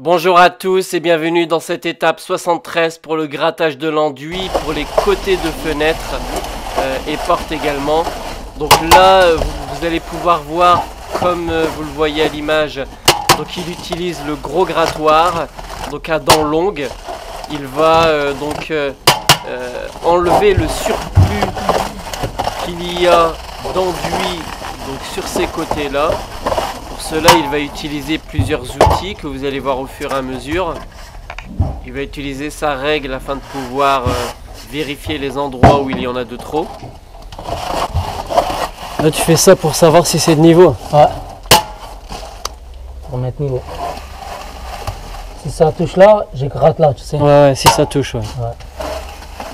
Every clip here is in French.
Bonjour à tous et bienvenue dans cette étape 73 pour le grattage de l'enduit, pour les côtés de fenêtres et portes également. Donc là, vous allez pouvoir voir, comme vous le voyez à l'image, donc il utilise le gros grattoir, donc à dents longues. Il va enlever le surplus qu'il y a d'enduit donc sur ces côtés-là. Pour cela, il va utiliser plusieurs outils que vous allez voir au fur et à mesure. Il va utiliser sa règle afin de pouvoir vérifier les endroits où il y en a de trop. Là, tu fais ça pour savoir si c'est de niveau. Ouais. Pour mettre niveau. Si ça touche là, je gratte là, tu sais. Ouais, si ça touche, ouais. Ouais.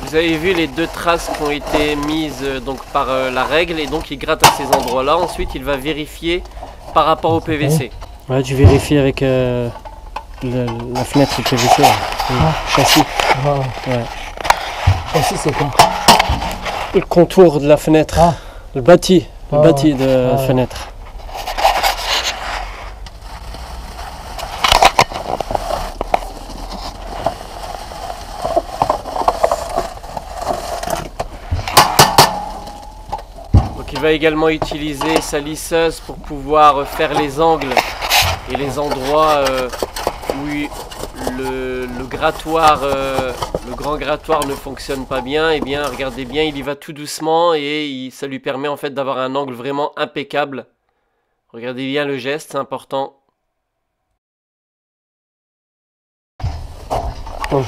Vous avez vu les deux traces qui ont été mises donc par la règle, et donc il gratte à ces endroits-là. Ensuite, il va vérifier par rapport au PVC. Ouais, tu vérifies avec la fenêtre PVC, châssis. Ouais. Châssis, c'est quoi? Le contour de la fenêtre, le bâti de la fenêtre. Il va également utiliser sa lisseuse pour pouvoir faire les angles et les endroits où le grattoir, le grand grattoir ne fonctionne pas bien. Et bien, regardez bien, il y va tout doucement et ça lui permet en fait d'avoir un angle vraiment impeccable. Regardez bien le geste, c'est important. Oh,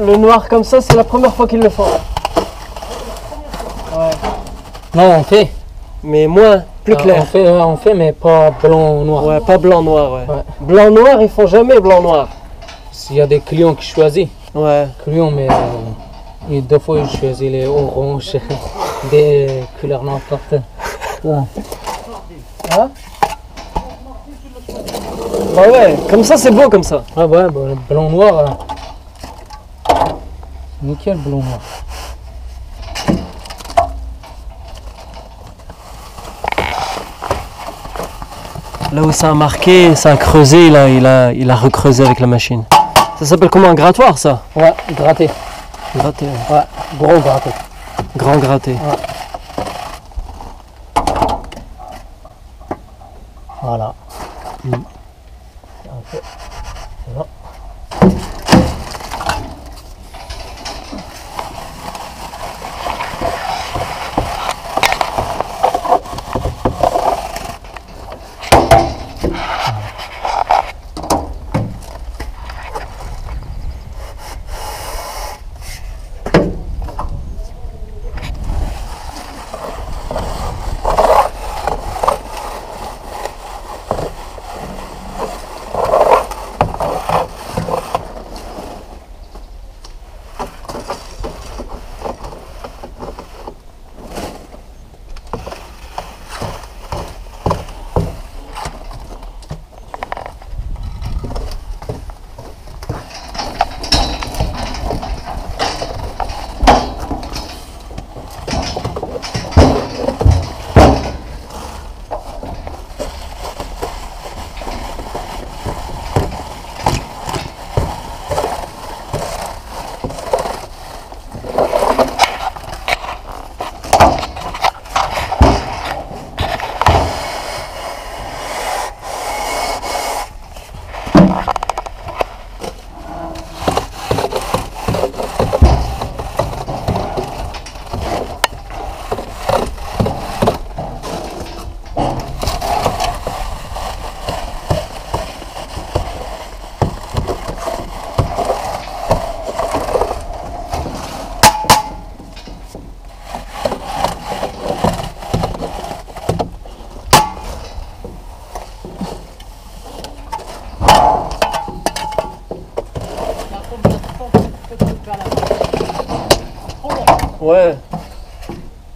Le noir comme ça, c'est la première fois qu'ils le font. Ouais. Non, on fait. Mais moins, plus clair. On fait, mais pas blanc-noir. Ouais, pas blanc-noir, ouais. Blanc-noir, ils font jamais blanc-noir. S'il y a des clients qui choisissent. Ouais. Clients, mais deux fois, ils choisissent les oranges, des couleurs n'importe. Ouais. Hein? Bah ouais, comme ça, c'est beau comme ça. Ah ouais, bah, blanc-noir. Nickel, blanc-noir. Là où ça a marqué, ça a creusé, là, il a recreusé avec la machine. Ça s'appelle comment, un grattoir, ça? Ouais, gratté. Gratté, ouais. Ouais, gros gratté. Grand gratté. Ouais. Voilà. C'est bon.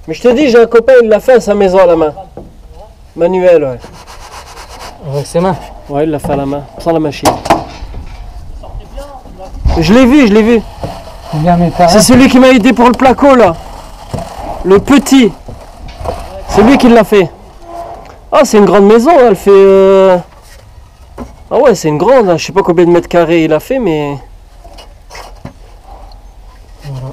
Mais je te dis, j'ai un copain, il l'a fait à sa maison à la main. Manuel, ouais. Avec ses mains. Ouais, il l'a fait à la main, sans la machine. Je l'ai vu, je l'ai vu. Combien de mètres carrés? C'est celui qui m'a aidé pour le placo, là. Le petit. C'est lui qui l'a fait. Ah, c'est une grande maison, elle fait... Ah ouais, c'est une grande, hein. Je sais pas combien de mètres carrés il a fait, mais... Voilà.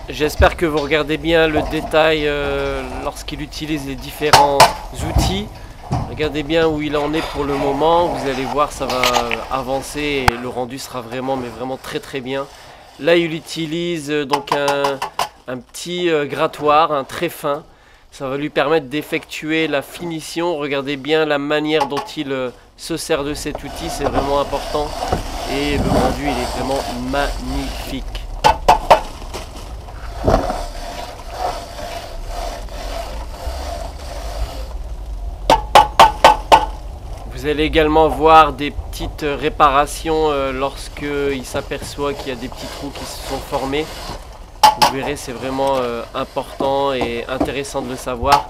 J'espère que vous regardez bien le détail lorsqu'il utilise les différents outils. Regardez bien où il en est pour le moment. Vous allez voir, ça va avancer et le rendu sera vraiment, mais vraiment très très bien. Là, il utilise donc un petit grattoir, un très fin. Ça va lui permettre d'effectuer la finition. Regardez bien la manière dont il se sert de cet outil, c'est vraiment important. Et le rendu, il est vraiment magnifique. Vous allez également voir des petites réparations lorsqu'il s'aperçoit qu'il y a des petits trous qui se sont formés. Vous verrez, c'est vraiment important et intéressant de le savoir.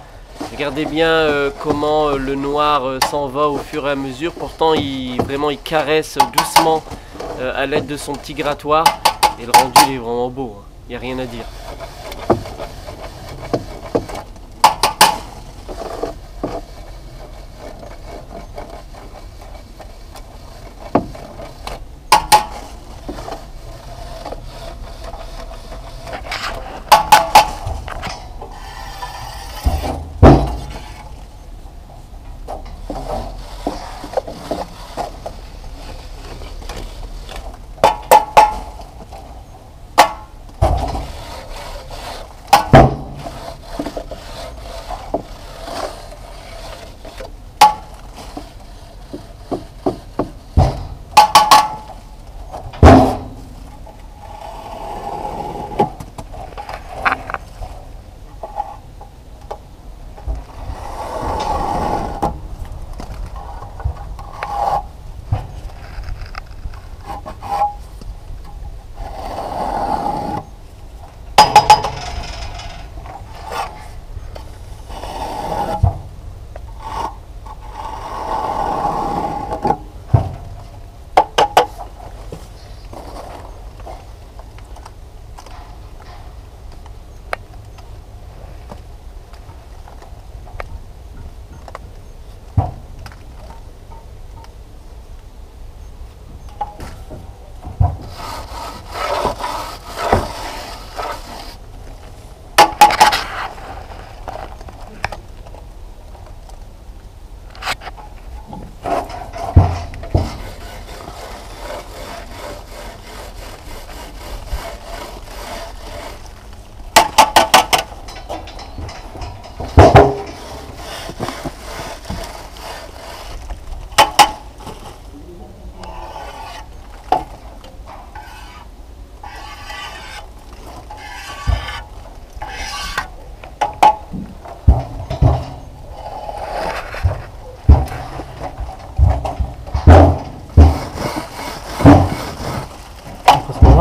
Regardez bien comment le noir s'en va au fur et à mesure. Pourtant, il caresse doucement à l'aide de son petit grattoir. Et le rendu, il est vraiment beau, hein. Il n'y a rien à dire.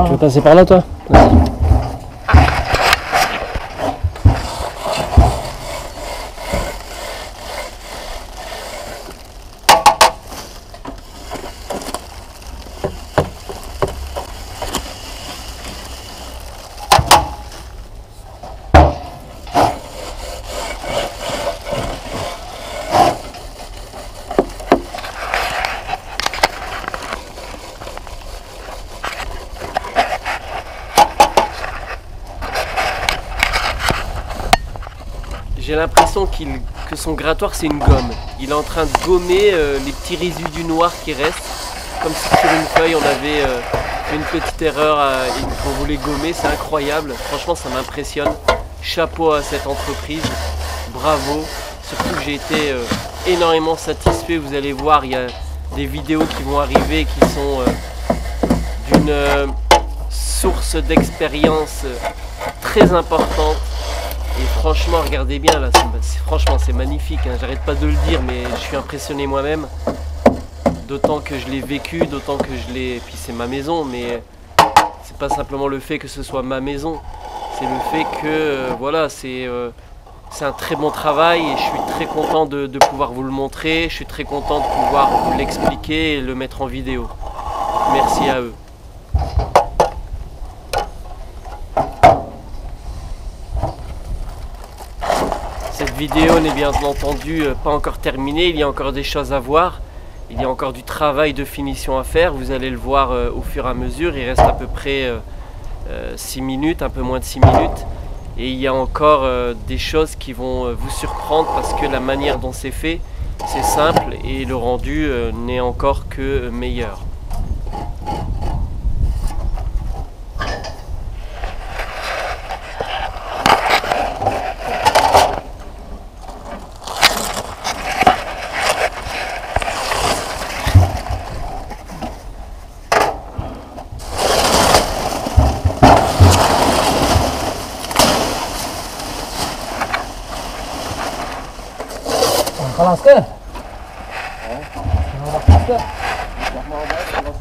Tu veux passer par là, toi? Vas-y. j'ai l'impression que son grattoir c'est une gomme. Il est en train de gommer les petits résidus noirs qui restent. Comme si sur une feuille on avait fait une petite erreur et qu'on voulait gommer. C'est incroyable. Franchement ça m'impressionne. Chapeau à cette entreprise. Bravo. Surtout que j'ai été énormément satisfait. Vous allez voir, il y a des vidéos qui vont arriver qui sont d'une source d'expérience très importante. Et franchement, regardez bien là, franchement c'est magnifique, hein. J'arrête pas de le dire, mais je suis impressionné moi-même. D'autant que je l'ai vécu, d'autant que je l'ai... Puis c'est ma maison, mais c'est pas simplement le fait que ce soit ma maison. C'est le fait que, voilà, c'est un très bon travail et je suis très content de pouvoir vous le montrer. Je suis très content de pouvoir vous l'expliquer et le mettre en vidéo. Merci à eux. Cette vidéo n'est bien entendu pas encore terminée, il y a encore des choses à voir. Il y a encore du travail de finition à faire, vous allez le voir au fur et à mesure. Il reste à peu près 6 minutes, un peu moins de 6 minutes. Et il y a encore des choses qui vont vous surprendre parce que la manière dont c'est fait, c'est simple et le rendu n'est encore que meilleur.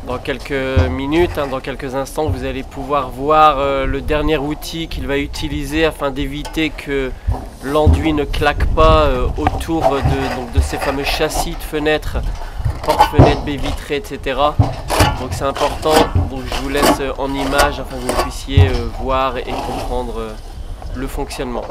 Dans quelques minutes, dans quelques instants, vous allez pouvoir voir le dernier outil qu'il va utiliser afin d'éviter que l'enduit ne claque pas autour de ces fameux châssis de fenêtres, porte-fenêtres, baies vitrées, etc. Donc c'est important, donc je vous laisse en image afin que vous puissiez voir et comprendre le fonctionnement.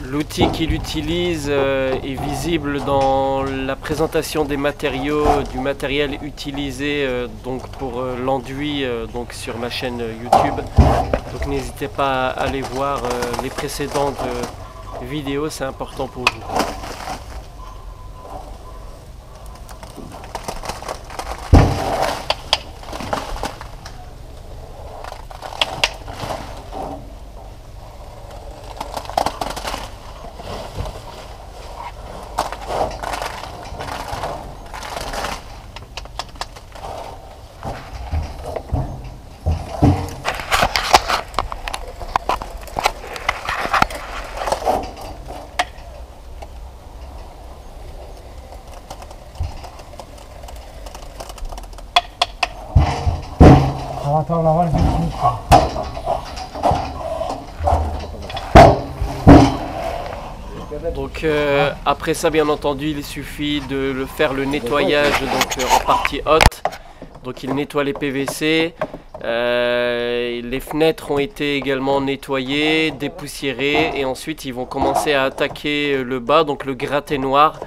L'outil qu'il utilise est visible dans la présentation des matériaux, du matériel utilisé donc pour l'enduit donc sur ma chaîne YouTube. Donc n'hésitez pas à aller voir les précédentes vidéos, c'est important pour vous. Donc après ça, bien entendu, il suffit de faire le nettoyage donc, en partie haute. Donc il nettoie les PVC. Les fenêtres ont été également nettoyées, dépoussiérées, et ensuite ils vont commencer à attaquer le bas, donc le gratté noir,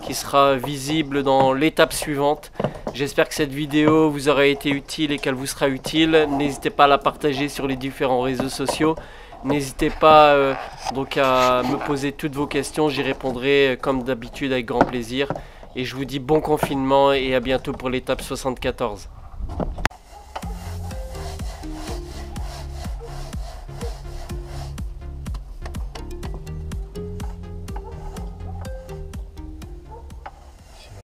qui sera visible dans l'étape suivante. J'espère que cette vidéo vous aura été utile et qu'elle vous sera utile. N'hésitez pas à la partager sur les différents réseaux sociaux. N'hésitez pas donc à me poser toutes vos questions, j'y répondrai comme d'habitude avec grand plaisir. Et je vous dis bon confinement et à bientôt pour l'étape 74.